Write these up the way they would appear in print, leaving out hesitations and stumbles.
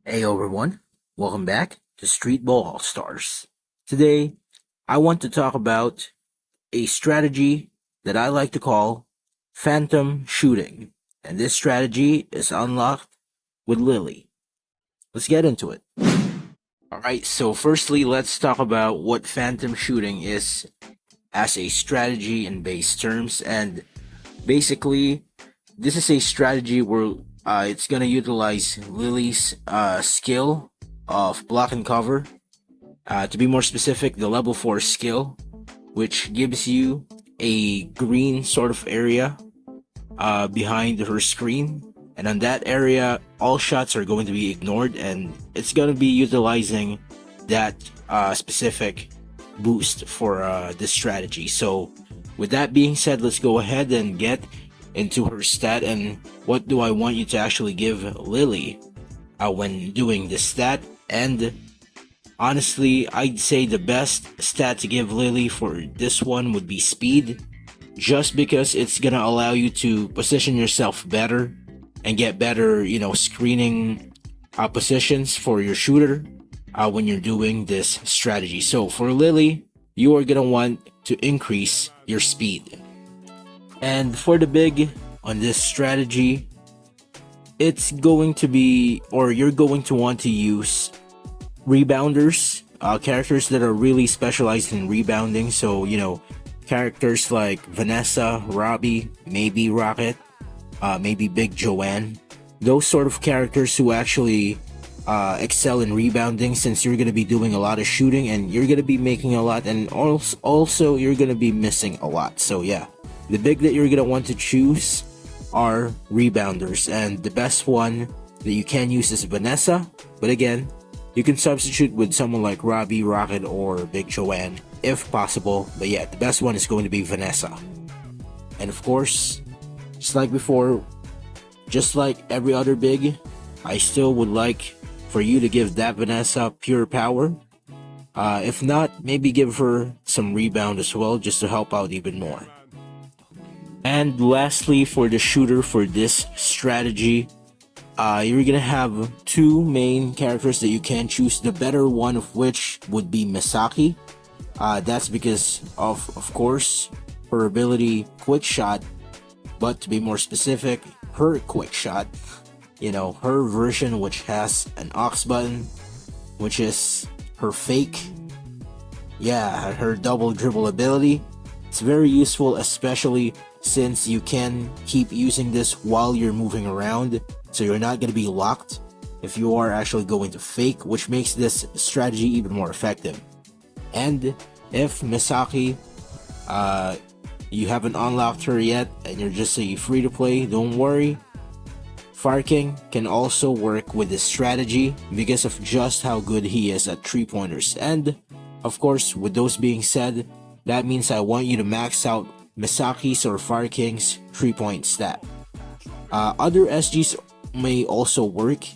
Hey everyone, welcome back to Streetball AllStars. Today, I want to talk about a strategy that I like to call phantom shooting. And this strategy is unlocked with Lily. Let's get into it. Alright, so firstly, let's talk about what phantom shooting is as a strategy in base terms. And basically, this is a strategy where it's gonna utilize Lily's skill of block and cover. To be more specific, the level 4 skill, which gives you a green sort of area behind her screen. And on that area, all shots are going to be ignored, and it's going to be utilizing that specific boost for this strategy. So, with that being said, let's go ahead and get into her stat and what do I want you to actually give Lily when doing this stat. And honestly, I'd say the best stat to give Lily for this one would be speed, just because it's gonna allow you to position yourself better and get better, screening positions for your shooter when you're doing this strategy. So for Lily, you are gonna want to increase your speed. And for the big on this strategy, it's going to be, or you're going to want to use rebounders, characters that are really specialized in rebounding. So, characters like Vanessa, Robbie, maybe Rocket, maybe Big Joanne. Those sort of characters who actually excel in rebounding, since you're going to be doing a lot of shooting and you're going to be making a lot, and also you're going to be missing a lot. So yeah, the big that you're going to want to choose are rebounders, and the best one that you can use is Vanessa, but again, you can substitute with someone like Robbie, Rocket, or Big Joanne if possible. But yeah, the best one is going to be Vanessa. And of course, just like before, just like every other big, I still would like for you to give that Vanessa pure power. If not, maybe give her some rebound as well, just to help out even more. And lastly, for the shooter for this strategy, you're gonna have two main characters that you can choose, the better one of which would be Misaki. That's because of course, her ability quick shot, but to be more specific, her quick shot, her version which has an aux button, which is her fake, her double dribble ability. It's very useful, especially since you can keep using this while you're moving around, so you're not going to be locked if you are actually going to fake, which makes this strategy even more effective. And if Misaki, you haven't unlocked her yet and you're just a free to play, don't worry. Fire King can also work with this strategy because of just how good he is at 3-pointers. And of course, with those being said, that means I want you to max out Misaki's or Fire King's 3-point stat. Other SGs may also work.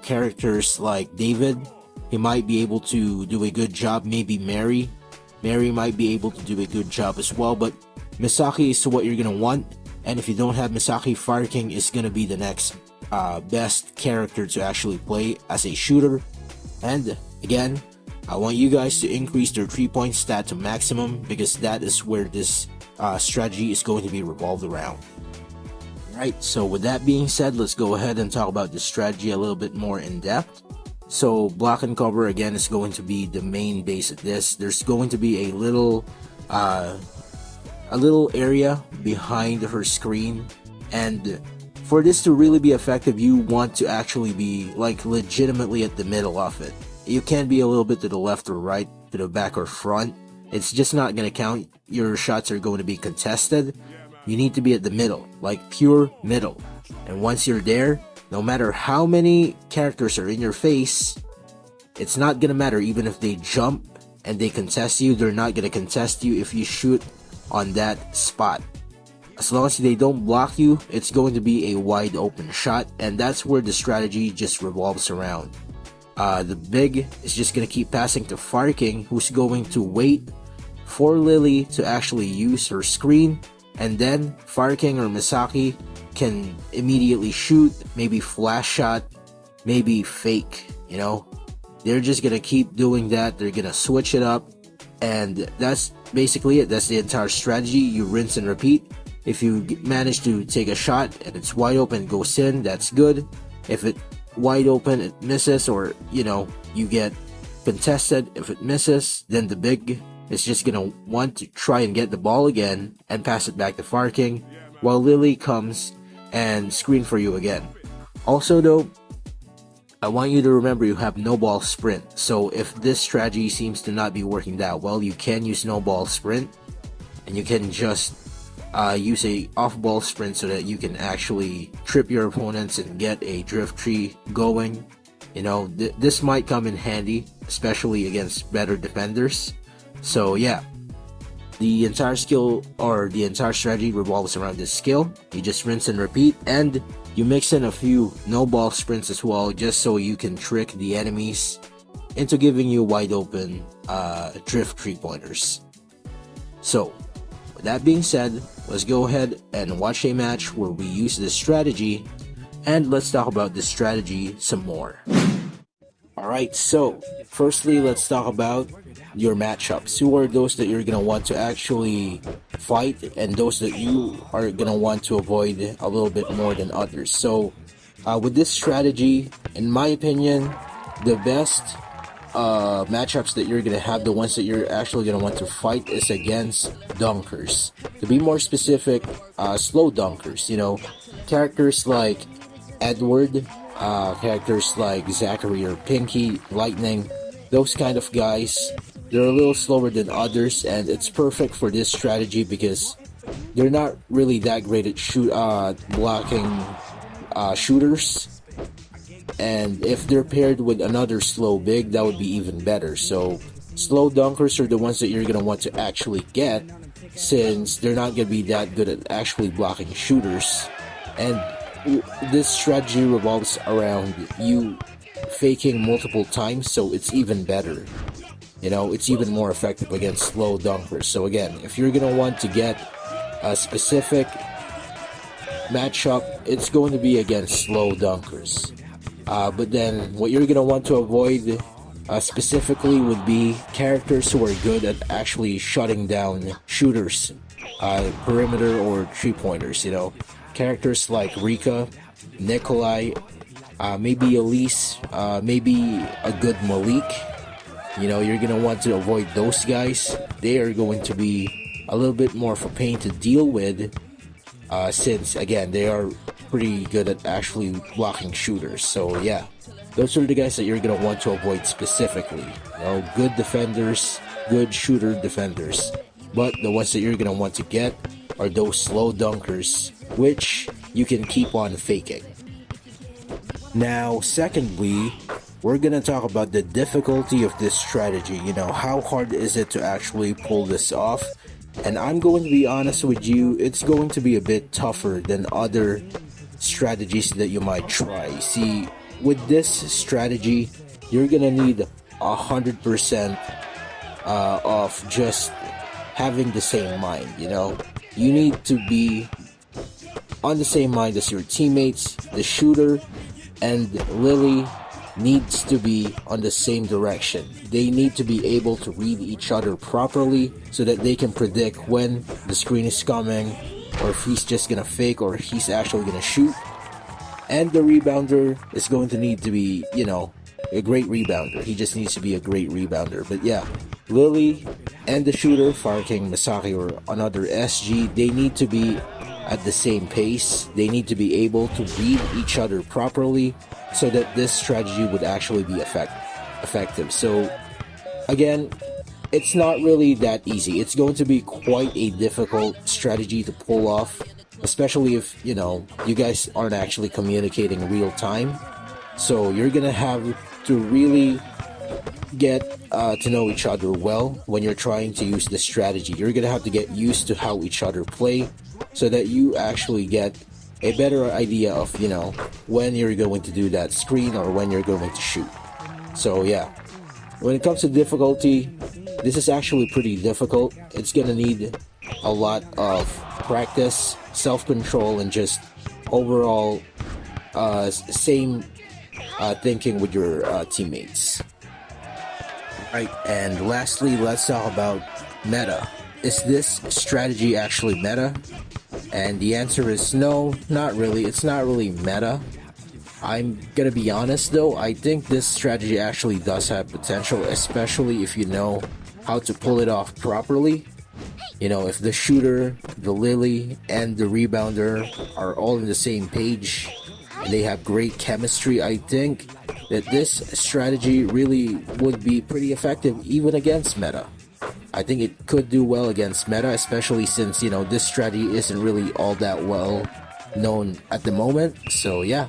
Characters like David, he might be able to do a good job. Maybe Mary might be able to do a good job as well. But Misaki is what you're gonna want. And if you don't have Misaki, Fire King is gonna be the next best character to actually play as a shooter. And again, I want you guys to increase their 3-point stat to maximum, because that is where this strategy is going to be revolved around. Right, so with that being said, let's go ahead and talk about the strategy a little bit more in depth. So block and cover again is going to be the main base of this. There's going to be a little area behind her screen, and for this to really be effective, you want to actually be like legitimately at the middle of it. You can be a little bit to the left or right, to the back or front. It's just not going to count. Your shots are going to be contested. You need to be at the middle, like pure middle. And once you're there, no matter how many characters are in your face, it's not going to matter. Even if they jump and they contest you, they're not going to contest you if you shoot on that spot. As long as they don't block you, it's going to be a wide open shot, and that's where the strategy just revolves around. The big is just going to keep passing to Fire King, who's going to wait for Lily to actually use her screen, and then Fire King or Misaki can immediately shoot, maybe flash shot, maybe fake, you know? They're just gonna keep doing that. They're gonna switch it up, and that's basically it. That's the entire strategy. You rinse and repeat. If you manage to take a shot and it's wide open, goes in, that's good. If it wide open, it misses, or you know, you get contested. If it misses, then the big is just gonna want to try and get the ball again and pass it back to Fire King, while Lily comes and screen for you again. Also though, I want you to remember you have no ball sprint. So if this strategy seems to not be working that well, you can use no ball sprint, and you can just use a off ball sprint so that you can actually trip your opponents and get a drift tree going. You know, this might come in handy, especially against better defenders. So yeah, the entire skill or the entire strategy revolves around this skill. You just rinse and repeat, and you mix in a few no ball sprints as well, just so you can trick the enemies into giving you wide open drift tree pointers. So with that being said, let's go ahead and watch a match where we use this strategy, and let's talk about this strategy some more. Alright, so firstly, let's talk about your matchups. Who are those that you're going to want to actually fight, and those that you are going to want to avoid a little bit more than others. So with this strategy, in my opinion, the best matchups that you're going to have, the ones that you're actually going to want to fight, is against dunkers. To be more specific, slow dunkers, you know, characters like Edward, characters like Zachary or Pinky, Lightning, those kind of guys. They're a little slower than others, and it's perfect for this strategy because they're not really that great at blocking shooters. And if they're paired with another slow big, that would be even better. So slow dunkers are the ones that you're going to want to actually get, since they're not going to be that good at actually blocking shooters. And this strategy revolves around you faking multiple times, so it's even better. You know, it's even more effective against slow dunkers. So again, if you're going to want to get a specific matchup, it's going to be against slow dunkers. But then what you're going to want to avoid specifically would be characters who are good at actually shutting down shooters, perimeter or 3-pointers, you know. Characters like Rika, Nikolai, maybe Elise, maybe a good Malik. You know, you're going to want to avoid those guys. They are going to be a little bit more of a pain to deal with, since, again, they are pretty good at actually blocking shooters. So, yeah, those are the guys that you're going to want to avoid specifically. You know, good defenders, good shooter defenders. But the ones that you're going to want to get are those slow dunkers, which you can keep on faking. Now, secondly, we're gonna talk about the difficulty of this strategy. You know, how hard is it to actually pull this off? And I'm going to be honest with you, it's going to be a bit tougher than other strategies that you might try. See, with this strategy, you're gonna need 100% of just having the same mind, you know? You need to be on the same mind as your teammates. The shooter and Lily needs to be on the same direction. They need to be able to read each other properly so that they can predict when the screen is coming, or if he's just gonna fake, or he's actually gonna shoot. And the rebounder is going to need to be, you know, a great rebounder. He just needs to be a great rebounder. But yeah, Lily and the shooter, Fire King, Masaki, or another SG, they need to be at the same pace. They need to be able to read each other properly so that this strategy would actually be effective. So again, it's not really that easy. It's going to be quite a difficult strategy to pull off, especially if, you know, you guys aren't actually communicating real time. So you're gonna have to really get to know each other well when you're trying to use this strategy. You're gonna have to get used to how each other play so that you actually get a better idea of, you know, when you're going to do that screen or when you're going to shoot. So yeah, when it comes to difficulty, this is actually pretty difficult. It's gonna need a lot of practice, self-control, and just overall same thinking with your teammates. Right, and lastly, let's talk about meta. Is this strategy actually meta? And the answer is no, not really. It's not really meta. I'm gonna be honest though, I think this strategy actually does have potential, especially if you know how to pull it off properly. You know, if the shooter, the lily, and the rebounder are all in the same page and they have great chemistry, I think that this strategy really would be pretty effective even against meta. I think it could do well against meta, especially since, you know, this strategy isn't really all that well known at the moment. So yeah,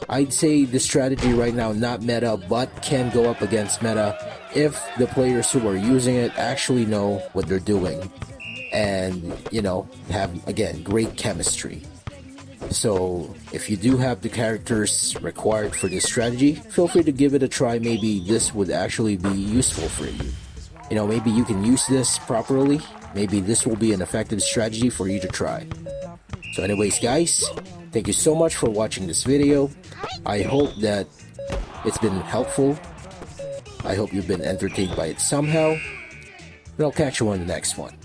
I'd say the strategy right now not meta, but can go up against meta if the players who are using it actually know what they're doing and, you know, have, again, great chemistry. So if you do have the characters required for this strategy, feel free to give it a try. Maybe this would actually be useful for you. You know, maybe you can use this properly. Maybe this will be an effective strategy for you to try. So anyways, guys, thank you so much for watching this video. I hope that it's been helpful. I hope you've been entertained by it somehow. And I'll catch you on the next one.